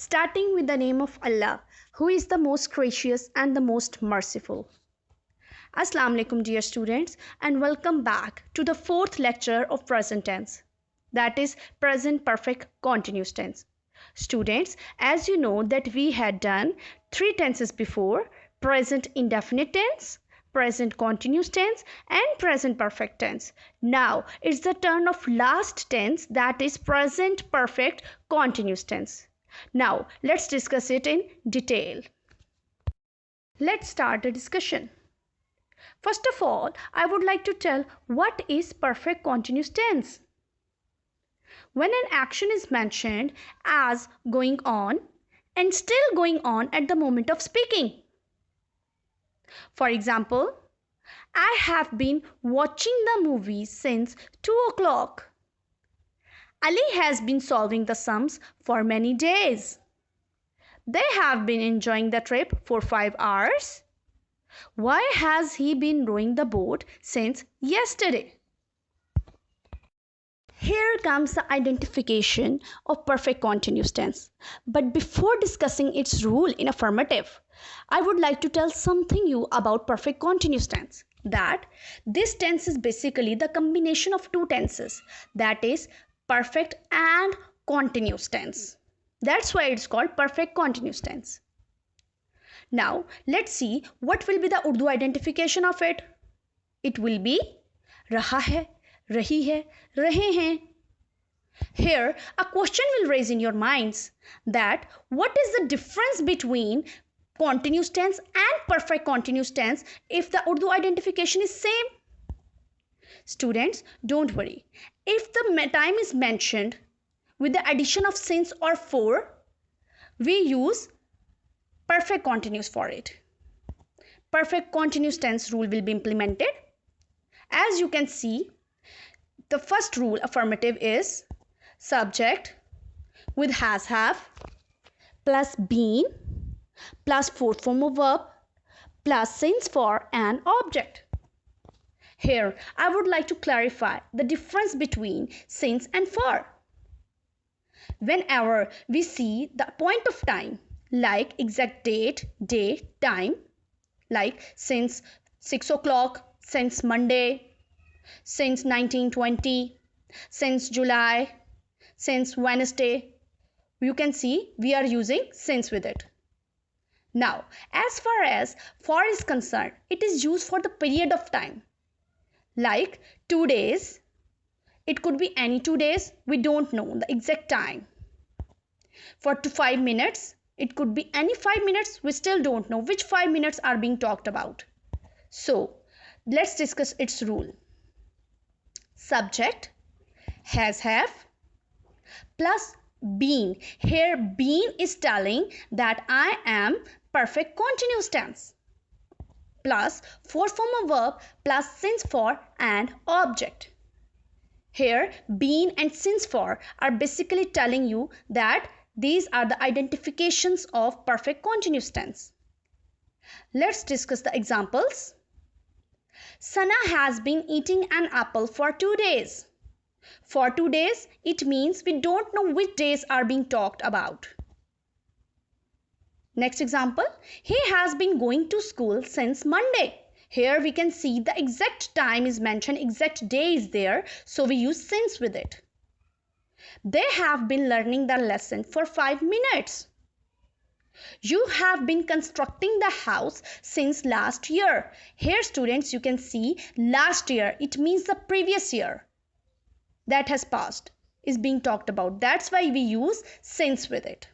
starting with the name of Allah, who is the most gracious and the most merciful. Assalamu alaikum, dear students, and welcome back to the fourth lecture of present tense, that is present perfect continuous tense. Students, as you know that we had done three tenses before: present indefinite tense, present continuous tense, and present perfect tense. Now it's the turn of last tense, that is present perfect continuous tense. Now let's discuss it in detail. Let's start the discussion. First of all, I would like to tell what is perfect continuous tense. When an action is mentioned as going on and still going on at the moment of speaking. For example, I have been watching the movie since 2 o'clock. Ali has been solving the sums for many days. They have been enjoying the trip for 5 hours. Why has he been rowing the boat since yesterday? Here comes the identification of perfect continuous tense. But before discussing its rule in affirmative, I would like to tell something you about perfect continuous tense. That this tense is basically the combination of two tenses, that is perfect and continuous tense. That's why it's called perfect continuous tense. Now let's see what will be the Urdu identification of it. It will be raha hai, rahi hai, rahe hain. Here a question will raise in your minds that what is the difference between continuous tense and perfect continuous tense if the Urdu identification is same? Students, don't worry. If the time is mentioned with the addition of since or for, we use perfect continuous for it. Perfect continuous tense rule will be implemented. As you can see, the first rule affirmative is subject with has have plus been plus fourth form of verb plus since for an object. Here I would like to clarify the difference between since and for. Whenever we see the point of time like exact date, day, time, like since 6 o'clock, since Monday, since 1920, since July, since Wednesday, you can see we are using since with it. Now, as far as for is concerned, it is used for the period of time. Like 2 days, it could be any 2 days, we don't know the exact time. For 5 minutes, it could be any 5 minutes, we still don't know which 5 minutes are being talked about. So, let's discuss its rule. Subject, has have, plus been. Here been is telling that I am perfect continuous tense. Plus fourth form of verb plus since for and object. Here been and since for are basically telling you that these are the identifications of perfect continuous tense. Let's discuss the examples. Sana has been eating an apple for 2 days. For 2 days, it means we don't know which days are being talked about. Next example, he has been going to school since Monday. Here we can see the exact time is mentioned, exact day is there, so we use since with it. They have been learning the lesson for 5 minutes. You have been constructing the house since last year. Here students, you can see last year, it means the previous year that has passed is being talked about. That's why we use since with it.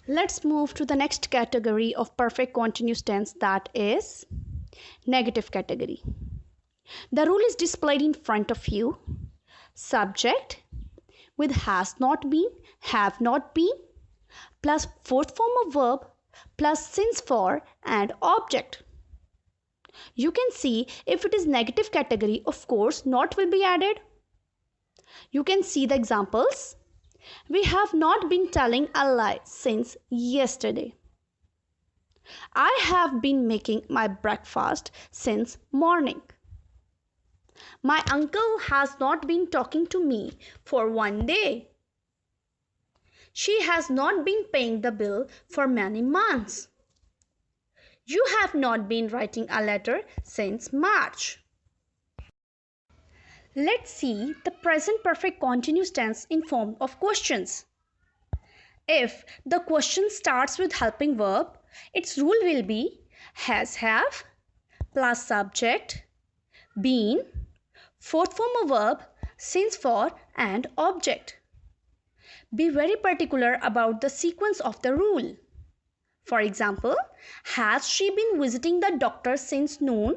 Let's move to the next category of perfect continuous tense, that is negative category. The rule is displayed in front of you. Subject with has not been, have not been, plus fourth form of verb plus since for and object. You can see if it is negative category, of course not will be added. You can see the examples. We have not been telling a lie since yesterday. I have been making my breakfast since morning. My uncle has not been talking to me for 1 day. She has not been paying the bill for many months. You have not been writing a letter since March. Let's see the present perfect continuous tense in form of questions. If the question starts with helping verb, its rule will be has have plus subject, been, fourth form of verb, since for and object. Be very particular about the sequence of the rule. For example, has she been visiting the doctor since noon?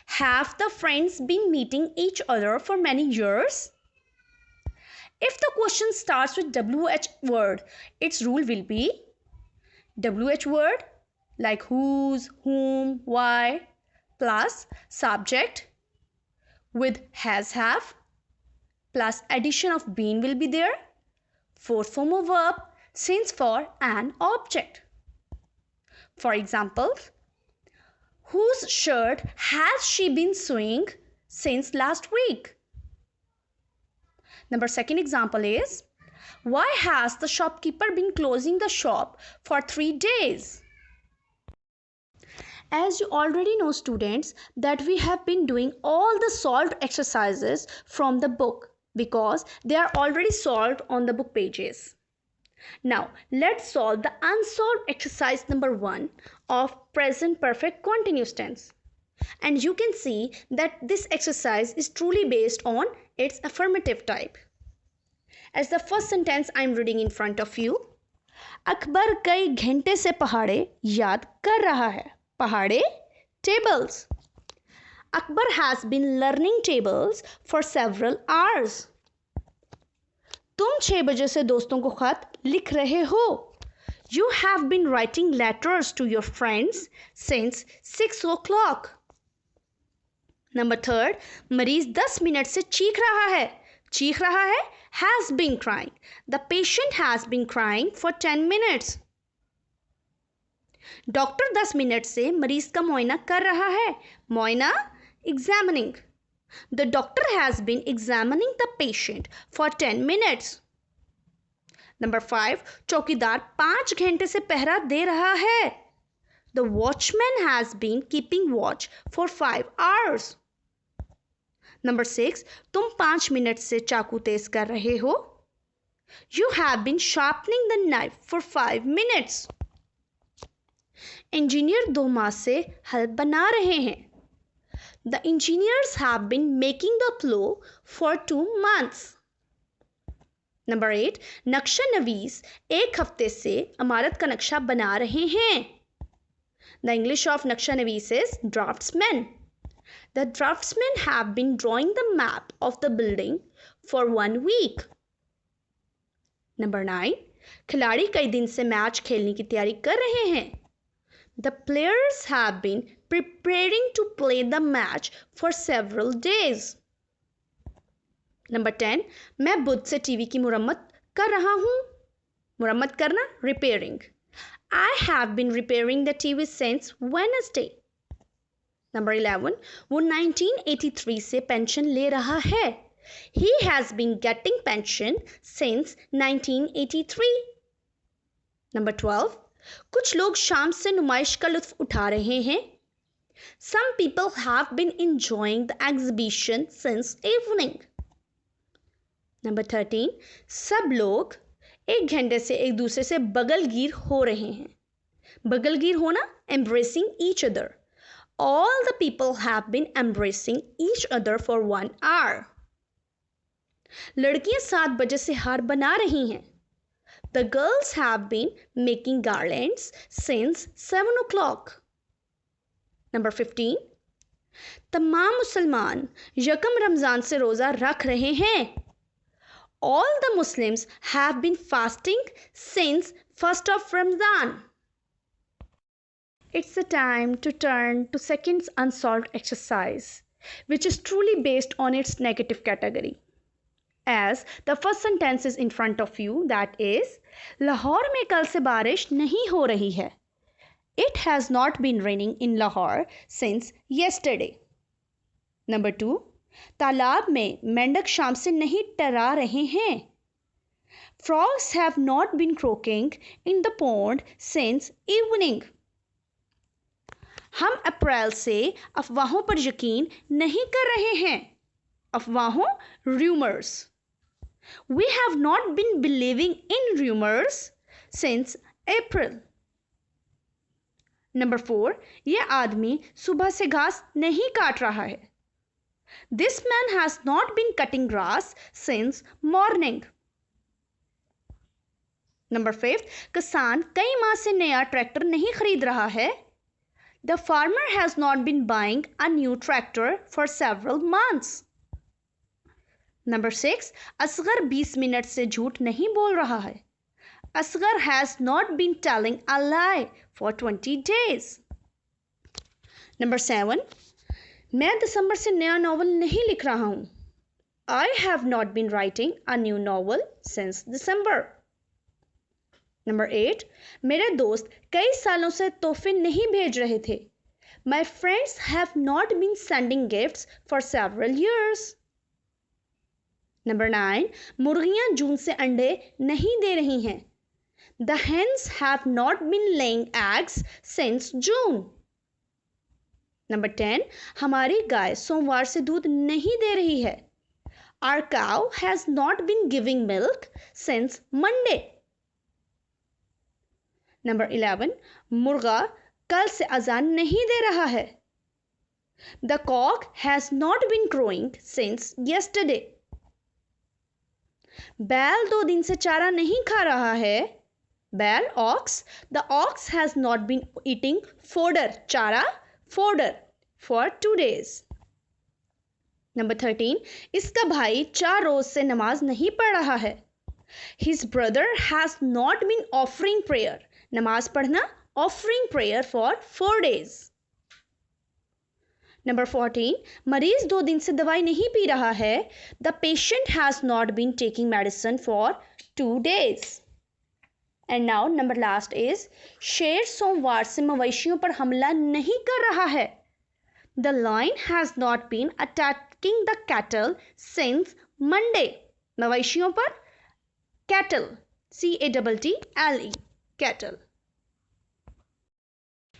Have the friends been meeting each other for many years? If the question starts with WH word, its rule will be WH word like whose, whom, why plus subject with has have plus addition of been will be there, fourth form of verb, since for and object. For example, whose shirt has she been sewing since last week? Number second example is, why has the shopkeeper been closing the shop for 3 days? As you already know, students, that we have been doing all the solved exercises from the book because they are already solved on the book pages. Now, let's solve the unsolved exercise number 1 of present perfect continuous tense. And you can see that this exercise is truly based on its affirmative type. As the first sentence I am reading in front of you, Akbar कई घंटे से पहाड़े याद कर रहा है. पहाड़े, tables. Akbar has been learning tables for several hours. तुम 6 बजे से दोस्तों को खत लिख रहे हो. You have been writing letters to your friends since 6 o'clock. Number 3, मरीज 10 मिनट से चीख रहा है. चीख रहा है has been crying. The patient has been crying for 10 minutes. Doctor 10 minute से मरीज का मुआयना कर रहा है. मुआयना, examining. The doctor has been examining the patient for 10 minutes. Number 5, चौकीदार 5 घंटे से पहरा दे रहा है. The watchman has been keeping watch for 5 hours. Number 6, तुम 5 मिनट से चाकू तेज कर रहे हो. You have been sharpening the knife for 5 minutes. Engineer 2 माह से हल बना रहे हैं. The engineers have been making the plow for 2 months. Number 8, नक्शा नवीस 1 हफ्ते से इमारत का नक्शा बना रहे हैं. The English of नक्शा नवीस is draftsman. The draftsmen have been drawing the map of the building for 1 week. Number 9, खिलाड़ी कई दिन से मैच खेलने की तैयारी कर रहे हैं. The players have been preparing to play the match for several days. Number 10, मैं बुध से टीवी की मुरम्मत कर रहा हूँ. मुरम्मत करना, repairing. I have been repairing the TV since Wednesday. Number 11, वो 1983 से पेंशन ले रहा है. He has been getting pension since 1983. Number 12, कुछ लोग शाम से नुमाइश का लुत्फ उठा रहे हैं. Some people have been enjoying the exhibition since evening. Number 13, सब लोग 1 घंटे से एक दूसरे से बगलगीर हो रहे हैं. बगलगीर होना, embracing each other. All the people have been embracing each other for 1 hour. लड़कियां 7 बजे से हार बना रही हैं. The girls have been making garlands since 7 o'clock. Number 15, तमाम मुसलमान यकम रमज़ान से रोज़ा रख रहे हैं. All the Muslims have been fasting since 1st of Ramadan. It's the time to turn to second unsolved exercise, which is truly based on its negative category. As the first sentence is in front of you, that is, Lahore में कल से बारिश नहीं हो रही है. It has not been raining in Lahore since yesterday. Number 2, तालाब में मेंढक शाम से नहीं टरा रहे हैं. Frogs have not been croaking in the pond since evening. हम अप्रैल से अफवाहों पर यकीन नहीं कर रहे हैं. अफवाहों, rumors. We have not been believing in rumors since April. Number 4, यह आदमी सुबह से घास नहीं काट रहा है. This man has not been cutting grass since morning. Number 5, किसान कई माह से नया ट्रैक्टर नहीं खरीद रहा है. The farmer has not been buying a new tractor for several months. Number 6, Asgar 20 minute से झूठ नहीं बोल रहा है. Asghar has not been telling a lie for 20 days. Number 7, मैं दिसंबर से नया नॉवल नहीं लिख रहा हूँ. I have not been writing a new novel since December. Number 8, मेरे दोस्त कई सालों से तोहफे नहीं भेज रहे थे. My friends have not been sending gifts for several years. Number 9, मुर्गियां जून से अंडे नहीं दे रही हैं. The hens have not been laying eggs since June. Number 10, हमारी गाय सोमवार से दूध नहीं दे रही है. Our cow has not been giving milk since Monday. Number 11, मुर्गा कल से अजान नहीं दे रहा है. The cock has not been crowing since yesterday. बैल 2 दिन से चारा नहीं खा रहा है. Bell, ox. The ox has not been eating fodder, chara, fodder for 2 days. Number 13, इसका भाई 4 रोज से नमाज नहीं पढ़ रहा है. His brother has not been offering prayer. नमाज पढ़ना, offering prayer for 4 days. Number 14, मरीज 2 दिन से दवाई नहीं पी रहा है. The patient has not been taking medicine for 2 days. And now number last is शेर सोमवार से मवेशियों पर हमला नहीं कर रहा है. The lion has not been attacking the cattle since Monday. मवेशियों पर cattle, C-A-T-T-L-E, cattle.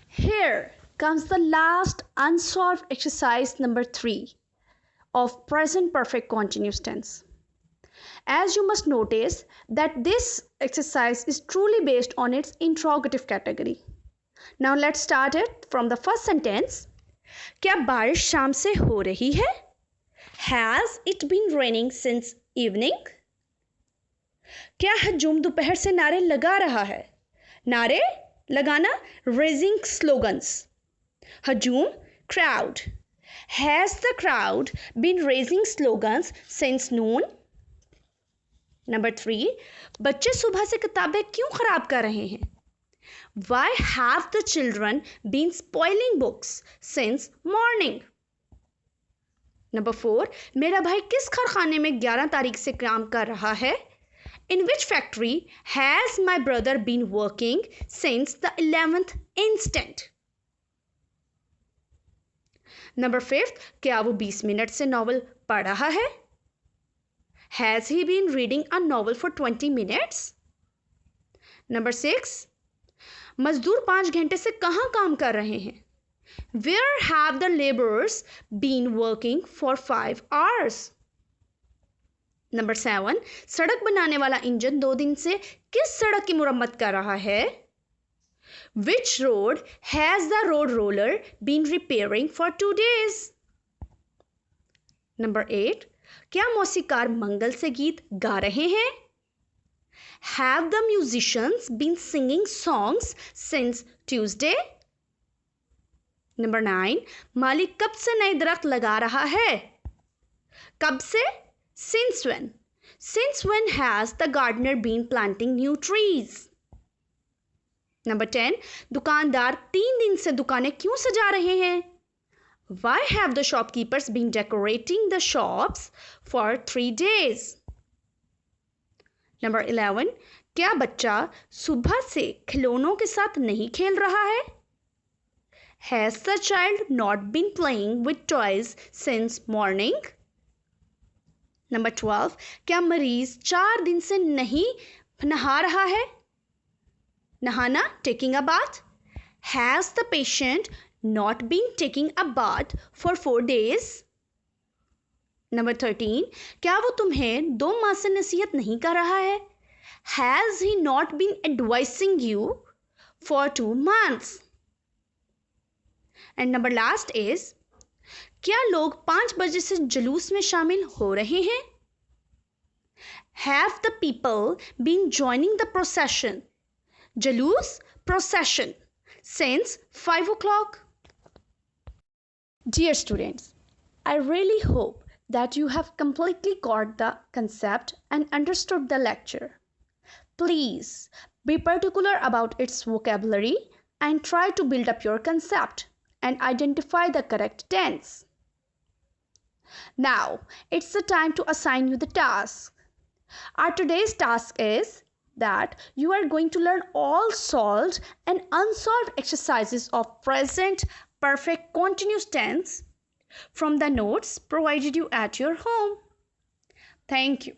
Here comes the last unsolved exercise number 3 of present perfect continuous tense. As you must notice that this exercise is truly based on its interrogative category. Now let's start it from the first sentence. क्या बारिश शाम से हो रही है? Has it been raining since evening? क्या हजूम दोपहर से नारे लगा रहा है? नारे लगाना, raising slogans. हजूम, crowd. Has the crowd been raising slogans since noon? Number 3, बच्चे सुबह से किताबें क्यों खराब कर रहे हैं? Why have the children been spoiling books since morning? Number 4, मेरा भाई किस कारखाने में 11 तारीख से काम कर रहा है? In which factory has my brother been working since the 11th instant? Number 5, क्या वो 20 मिनट से नॉवल पढ़ रहा है? Has he been reading a novel for 20 minutes? Number 6, मजदूर 5 घंटे से कहाँ काम कर रहे हैं? Where have the laborers been working for 5 hours? Number 7, सड़क बनाने वाला इंजन 2 दिन से किस सड़क की मुरम्मत कर रहा है? Which road has the road roller been repairing for 2 days? Number 8, क्या मौसीकार मंगल से गीत गा रहे हैं? Have the musicians been singing songs since Tuesday? Number 9, मालिक कब से नए दरख्त लगा रहा है? कब से? Since when? Since when has the gardener been planting new trees? Number 10, दुकानदार 3 दिन से दुकानें क्यों सजा रहे हैं? Why have the shopkeepers been decorating the shops for 3 days? Number 11, क्या बच्चा सुबह से खिलौनों के साथ नहीं खेल रहा है? Has the child not been playing with toys since morning? Number 12, क्या मरीज 4 दिन से नहीं नहा रहा है? नहाना, taking a bath. Has the patient not been taking a bath for 4 days? Number 13, क्या वो तुम्हें 2 माह से नसीहत नहीं कर रहा है? Has he not been advising you for 2 months? And number last is, क्या लोग 5 बजे से जुलूस में शामिल हो रहे हैं? Have the people been joining the procession, जुलूस, procession, since 5 o'clock? Dear students, I really hope that you have completely got the concept and understood the lecture. Please be particular about its vocabulary and try to build up your concept and identify the correct tense. Now, it's the time to assign you the task. Our today's task is that you are going to learn all solved and unsolved exercises of present perfect continuous tense from the notes provided you at your home. Thank you.